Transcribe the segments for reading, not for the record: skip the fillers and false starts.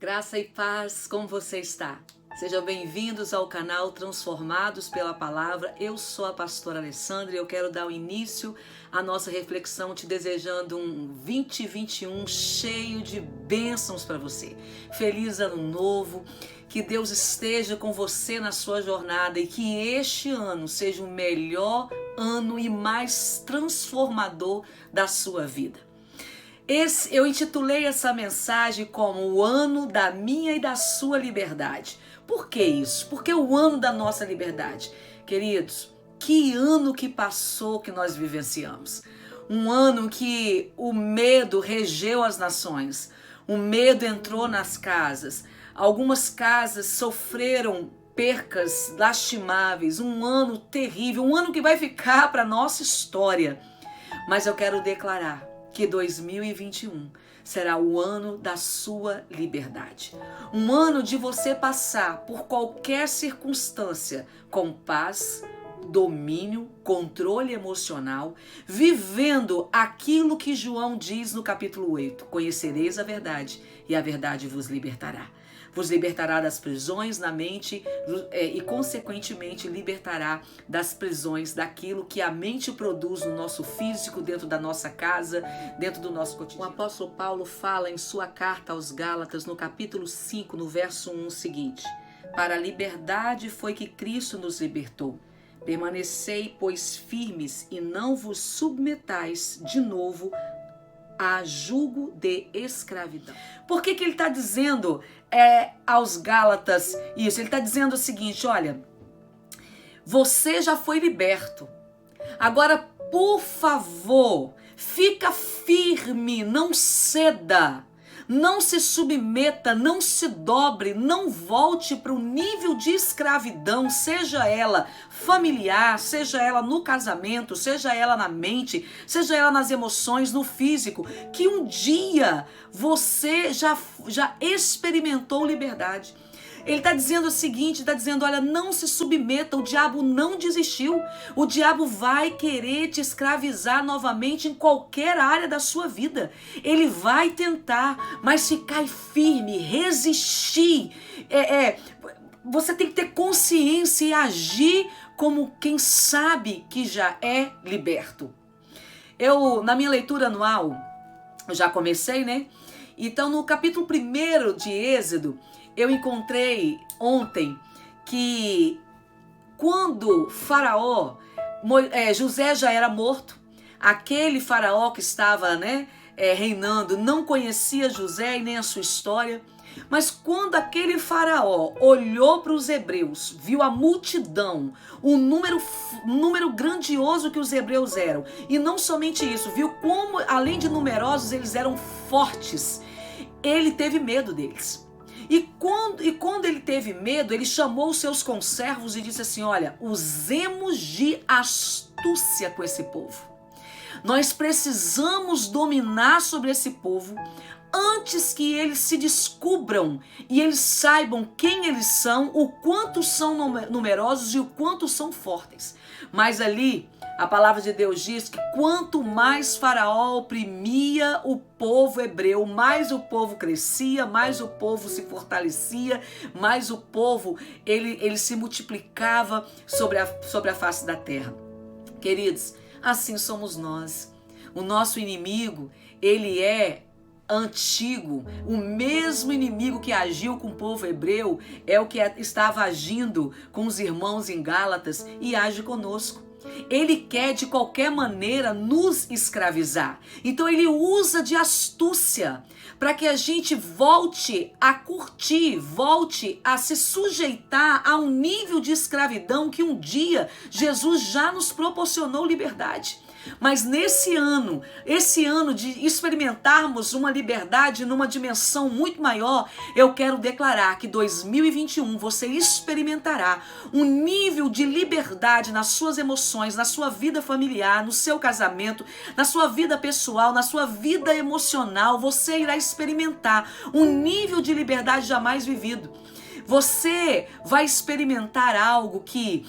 Graça e paz, como você está? Sejam bem-vindos ao canal Transformados pela Palavra. Eu sou a pastora Alessandra e eu quero dar o início à nossa reflexão te desejando um 2021 cheio de bênçãos para você. Feliz ano novo, que Deus esteja com você na sua jornada e que este ano seja o melhor ano e mais transformador da sua vida. Eu intitulei essa mensagem como o ano da minha e da sua liberdade. Por que isso? Porque o ano da nossa liberdade. Queridos, que ano que passou que nós vivenciamos. Um ano que o medo regeu as nações. O medo entrou nas casas. Algumas casas sofreram percas lastimáveis. Um ano terrível, um ano que vai ficar para a nossa história. Mas eu quero declarar que 2021 será o ano da sua liberdade. Um ano de você passar por qualquer circunstância com paz, domínio, controle emocional, vivendo aquilo que João diz no capítulo 8. Conhecereis a verdade e a verdade vos libertará. Vos libertará das prisões na mente e, consequentemente, libertará das prisões daquilo que a mente produz no nosso físico, dentro da nossa casa, dentro do nosso cotidiano. O apóstolo Paulo fala em sua carta aos Gálatas, no capítulo 5, no verso 1, o seguinte: para a liberdade foi que Cristo nos libertou. Permanecei, pois, firmes e não vos submetais de novo a jugo de escravidão. Por que ele está dizendo aos Gálatas isso? Ele está dizendo o seguinte: olha, você já foi liberto. Agora, por favor, fica firme, não ceda. Não se submeta, não se dobre, não volte para o nível de escravidão, seja ela familiar, seja ela no casamento, seja ela na mente, seja ela nas emoções, no físico, que um dia você já experimentou liberdade. Ele está dizendo o seguinte, está dizendo, olha, não se submeta, o diabo não desistiu. O diabo vai querer te escravizar novamente em qualquer área da sua vida. Ele vai tentar, mas ficar firme, resistir. Você tem que ter consciência e agir como quem sabe que já é liberto. Na minha leitura anual, eu já comecei, né? Então, no capítulo 1 de Êxodo, eu encontrei ontem que quando Faraó, José já era morto, aquele Faraó que estava reinando não conhecia José e nem a sua história, mas quando aquele Faraó olhou para os hebreus, viu a multidão, o número grandioso que os hebreus eram, e não somente isso, viu como além de numerosos eles eram fortes, ele teve medo deles. E quando ele teve medo, ele chamou os seus conservos e disse assim: olha, usemos de astúcia com esse povo. Nós precisamos dominar sobre esse povo antes que eles se descubram e eles saibam quem eles são, o quanto são numerosos e o quanto são fortes. Mas ali, a palavra de Deus diz que quanto mais Faraó oprimia o povo hebreu, mais o povo crescia, mais o povo se fortalecia, mais o povo ele se multiplicava sobre a face da terra. Queridos, assim somos nós. O nosso inimigo, ele é antigo. O mesmo inimigo que agiu com o povo hebreu é o que estava agindo com os irmãos em Gálatas e age conosco. Ele quer de qualquer maneira nos escravizar. Então ele usa de astúcia para que a gente volte a curtir, volte a se sujeitar a um nível de escravidão que um dia Jesus já nos proporcionou liberdade. Mas esse ano de experimentarmos uma liberdade numa dimensão muito maior, eu quero declarar que 2021 você experimentará um nível de liberdade nas suas emoções, na sua vida familiar, no seu casamento, na sua vida pessoal, na sua vida emocional. Você irá experimentar um nível de liberdade jamais vivido. Você vai experimentar algo que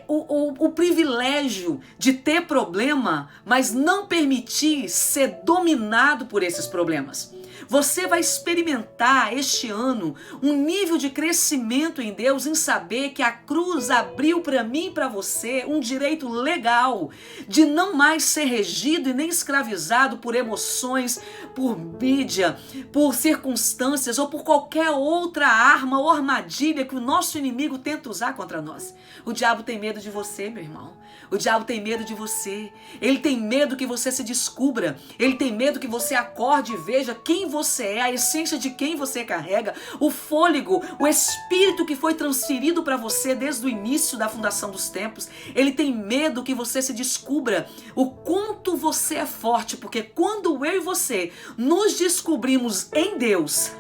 o privilégio de ter problema, mas não permitir ser dominado por esses problemas. Você vai experimentar este ano um nível de crescimento em Deus, em saber que a cruz abriu para mim e para você um direito legal de não mais ser regido e nem escravizado por emoções, por mídia, por circunstâncias ou por qualquer outra arma ou armadilha que o nosso inimigo tenta usar contra nós. O diabo tem medo de você, meu irmão. O diabo tem medo de você. Ele tem medo que você se descubra. Ele tem medo que você acorde e veja quem você é, a essência de quem você carrega, o fôlego, o espírito que foi transferido para você desde o início da fundação dos tempos. Ele tem medo que você se descubra o quanto você é forte, porque quando eu e você nos descobrimos em Deus,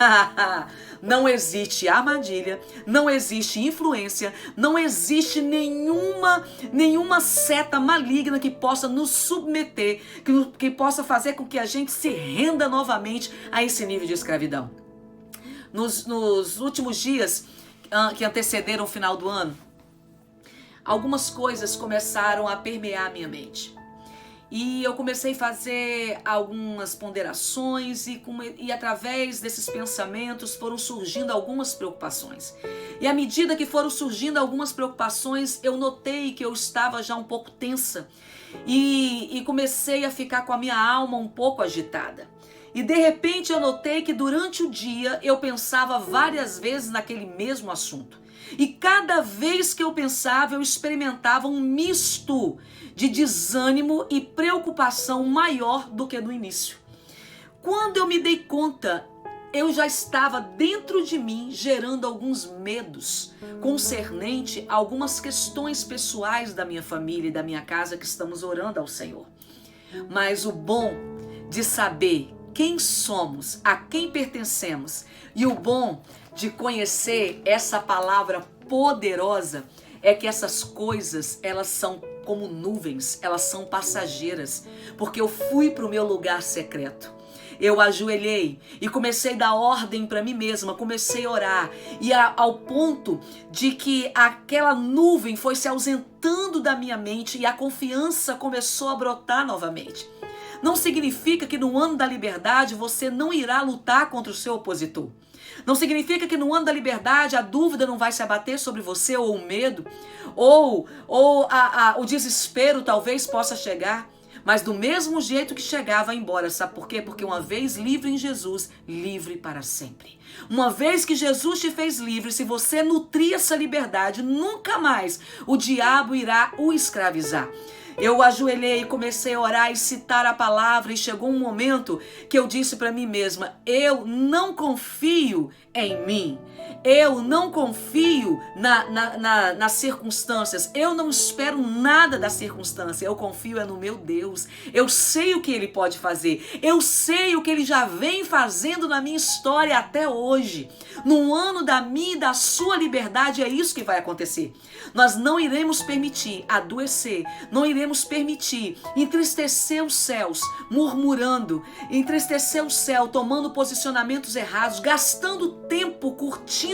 não existe armadilha, não existe influência, não existe nenhuma seta maligna que possa nos submeter, que possa fazer com que a gente se renda novamente a esse nível de escravidão. Nos últimos dias que antecederam o final do ano, algumas coisas começaram a permear a minha mente. E eu comecei a fazer algumas ponderações e através desses pensamentos foram surgindo algumas preocupações. E à medida que foram surgindo algumas preocupações, eu notei que eu estava já um pouco tensa e comecei a ficar com a minha alma um pouco agitada. E de repente eu notei que durante o dia eu pensava várias vezes naquele mesmo assunto. E cada vez que eu pensava, eu experimentava um misto de desânimo e preocupação maior do que no início. Quando eu me dei conta, eu já estava dentro de mim gerando alguns medos concernente a algumas questões pessoais da minha família e da minha casa que estamos orando ao Senhor. Mas o bom de saber quem somos, a quem pertencemos e o bom de conhecer essa palavra poderosa é que essas coisas, elas são como nuvens, elas são passageiras, porque eu fui para o meu lugar secreto. Eu ajoelhei e comecei a dar ordem para mim mesma, comecei a orar e ao ponto de que aquela nuvem foi se ausentando da minha mente e a confiança começou a brotar novamente. Não significa que no ano da liberdade você não irá lutar contra o seu opositor. Não significa que no ano da liberdade a dúvida não vai se abater sobre você, ou o medo, ou o desespero talvez possa chegar. Mas do mesmo jeito que chegar, vai embora. Sabe por quê? Porque uma vez livre em Jesus, livre para sempre. Uma vez que Jesus te fez livre, se você nutrir essa liberdade, nunca mais o diabo irá o escravizar. Eu ajoelhei e comecei a orar e citar a palavra e chegou um momento que eu disse para mim mesma, eu não confio em mim, eu não confio nas circunstâncias, eu não espero nada da circunstância, eu confio no meu Deus, eu sei o que Ele pode fazer, eu sei o que Ele já vem fazendo na minha história até hoje. No ano da minha e da sua liberdade é isso que vai acontecer. Nós não iremos permitir adoecer, não iremos permitir entristecer os céus, murmurando, entristecer o céu, tomando posicionamentos errados, gastando tempo curtindo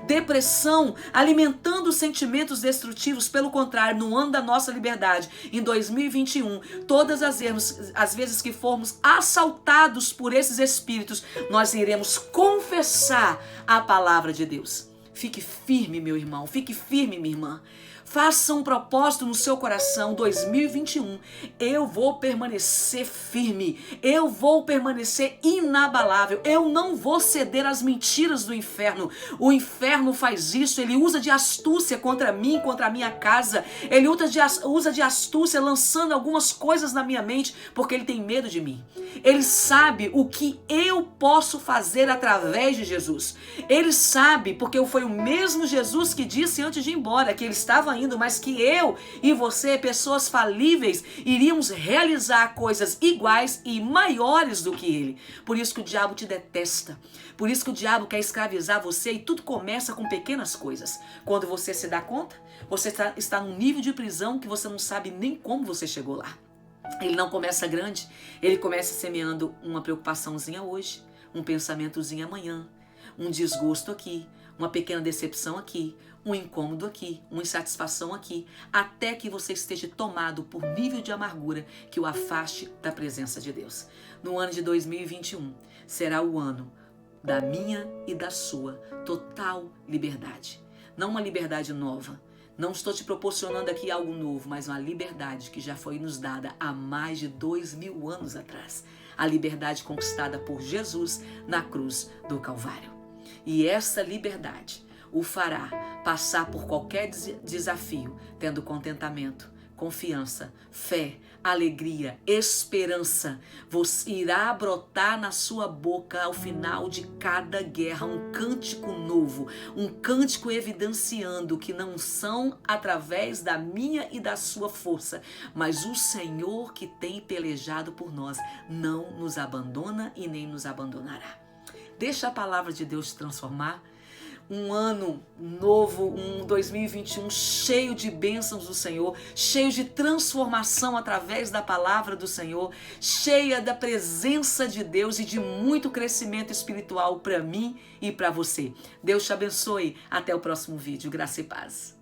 depressão, alimentando sentimentos destrutivos. Pelo contrário, no ano da nossa liberdade, em 2021, todas as vezes que formos assaltados por esses espíritos, nós iremos confessar a palavra de Deus. Fique firme, meu irmão, fique firme, minha irmã. Faça um propósito no seu coração, 2021, eu vou permanecer firme, eu vou permanecer inabalável, eu não vou ceder às mentiras do inferno. O inferno faz isso, ele usa de astúcia contra mim, contra a minha casa, ele usa de astúcia lançando algumas coisas na minha mente, porque ele tem medo de mim. Ele sabe o que eu posso fazer através de Jesus. Ele sabe, porque foi o mesmo Jesus que disse antes de ir embora, que ele estava indo, mas que eu e você, pessoas falíveis, iríamos realizar coisas iguais e maiores do que ele. Por isso que o diabo te detesta. Por isso que o diabo quer escravizar você, e tudo começa com pequenas coisas. Quando você se dá conta, você está num nível de prisão que você não sabe nem como você chegou lá. Ele não começa grande, ele começa semeando uma preocupaçãozinha hoje, um pensamentozinho amanhã, um desgosto aqui, uma pequena decepção aqui, um incômodo aqui, uma insatisfação aqui, até que você esteja tomado por nível de amargura que o afaste da presença de Deus. No ano de 2021, será o ano da minha e da sua total liberdade. Não uma liberdade nova. Não estou te proporcionando aqui algo novo, mas uma liberdade que já foi nos dada há mais de 2000 anos atrás. A liberdade conquistada por Jesus na cruz do Calvário. E essa liberdade o fará passar por qualquer desafio, tendo contentamento, confiança, fé, alegria, esperança. Você irá brotar na sua boca ao final de cada guerra um cântico novo, um cântico evidenciando que não são através da minha e da sua força, mas o Senhor que tem pelejado por nós não nos abandona e nem nos abandonará. Deixa a palavra de Deus te transformar. Um ano novo, um 2021 cheio de bênçãos do Senhor, cheio de transformação através da palavra do Senhor, cheia da presença de Deus e de muito crescimento espiritual para mim e para você. Deus te abençoe. Até o próximo vídeo. Graça e paz.